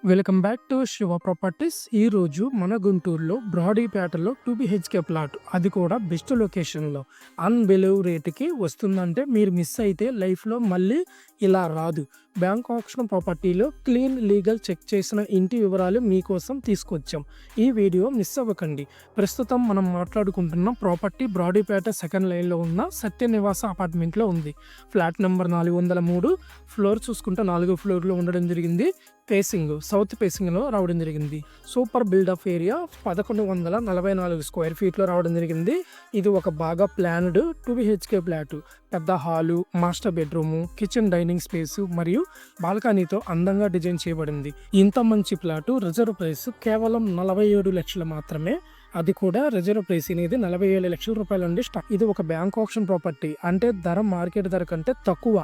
Welcome back to Shiva properties. ఈరోజు మన గుంటూరులో బ్రాడీపేటలో 2 బిహెచ్కే ప్లాట్, అది కూడా బెస్ట్ లొకేషన్లో అన్బిలీవ్ రేటుకి వస్తుందంటే మీరు మిస్ అయితే లైఫ్లో మళ్ళీ ఇలా రాదు. బ్యాంక్ ఆప్షన్ ప్రాపర్టీలో క్లీన్ లీగల్ చెక్ చేసిన ఇంటి వివరాలు మీకోసం తీసుకొచ్చాం. ఈ వీడియో మిస్ అవ్వకండి. ప్రస్తుతం మనం మాట్లాడుకుంటున్న ప్రాపర్టీ బ్రాడీపేట సెకండ్ లైన్లో ఉన్న సత్యనివాస అపార్ట్మెంట్లో ఉంది. Flat number 403. ఫ్లోర్ చూసుకుంటే 4వ ఫ్లోర్లో ఉండడం జరిగింది. ఫేసింగ్ సౌత్ ఫేసింగ్లో రావడం జరిగింది. సూపర్ బిల్డప్ ఏరియా 1144 స్క్వేర్ ఫీట్లో రావడం జరిగింది. ఇది ఒక బాగా ప్లాన్డ్ 2 బిహెచ్కే ఫ్లాట్. పెద్ద hall, master bedroom, kitchen, dining space మరియు బాల్కనీతో అందంగా డిజైన్ చేయబడింది. ఇంత మంచి ఫ్లాట్ రిజర్వ్ ప్రైస్ కేవలం 47 లక్షలు మాత్రమే. అది కూడా రిజర్వ్ ప్రైస్ అనేది 47 లక్షల రూపాయల నుండి స్టార్ట్. ఇది ఒక బ్యాంక్ ఆప్షన్ ప్రాపర్టీ, అంటే ధర మార్కెట్ ధర కంటే తక్కువ.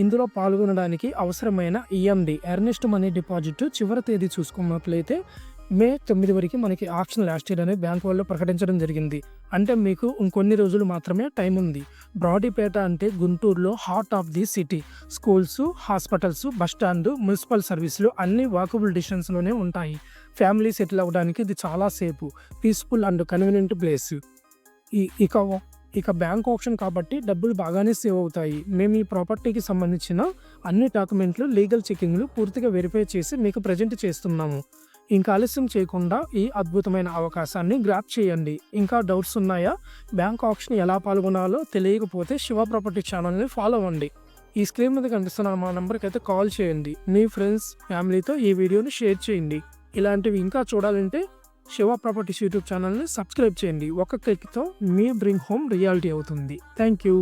ఇందులో పాల్గొనడానికి అవసరమైన ఈఎండి ఎర్నెస్ట్ మనీ డిపాజిట్ చివరి తేదీ చూసుకున్నట్లయితే మే 9 వరకు మనకి ఆప్షన్ లాస్ట్ ఇయర్ అనేది బ్యాంక్ వాళ్ళు ప్రకటించడం జరిగింది. అంటే మీకు ఇంకొన్ని రోజులు మాత్రమే టైం ఉంది. బ్రాడీపేట అంటే గుంటూరులో heart of the city. Schools, hospitals, bus stand, municipal సర్వీసులు అన్ని వాకబుల్ డిస్టెన్స్లోనే ఉంటాయి. ఫ్యామిలీ సెటిల్ అవ్వడానికి ఇది చాలా safe, peaceful and convenient place. ఇక బ్యాంక్ ఆప్షన్ కాబట్టి డబ్బులు బాగానే సేవ్ అవుతాయి. మేము ఈ ప్రాపర్టీకి సంబంధించిన అన్ని డాక్యుమెంట్లు, లీగల్ చెకింగ్లు పూర్తిగా వెరిఫై చేసి మీకు ప్రజెంట్ చేస్తున్నాము. ఇంకా ఆలస్యం చేయకుండా ఈ అద్భుతమైన అవకాశాన్ని గ్రాప్ చేయండి. ఇంకా డౌట్స్ ఉన్నాయా? బ్యాంక్ ఆప్షన్ ఎలా పాల్గొనాలో తెలియకపోతే శివ ప్రాపర్టీ ఛానల్ని ఫాలో అవ్వండి. ఈ స్క్రీన్ మీద కనిపిస్తున్న మా నెంబర్కి అయితే కాల్ చేయండి. మీ ఫ్రెండ్స్, ఫ్యామిలీతో ఈ వీడియోని షేర్ చేయండి. ఇలాంటివి ఇంకా చూడాలంటే శివ ప్రాపర్టీస్ యూట్యూబ్ ఛానల్ని సబ్స్క్రైబ్ చేయండి. ఒక క్లిక్తో మీ డ్రీమ్ హోమ్ రియాలిటీ అవుతుంది. Thank you.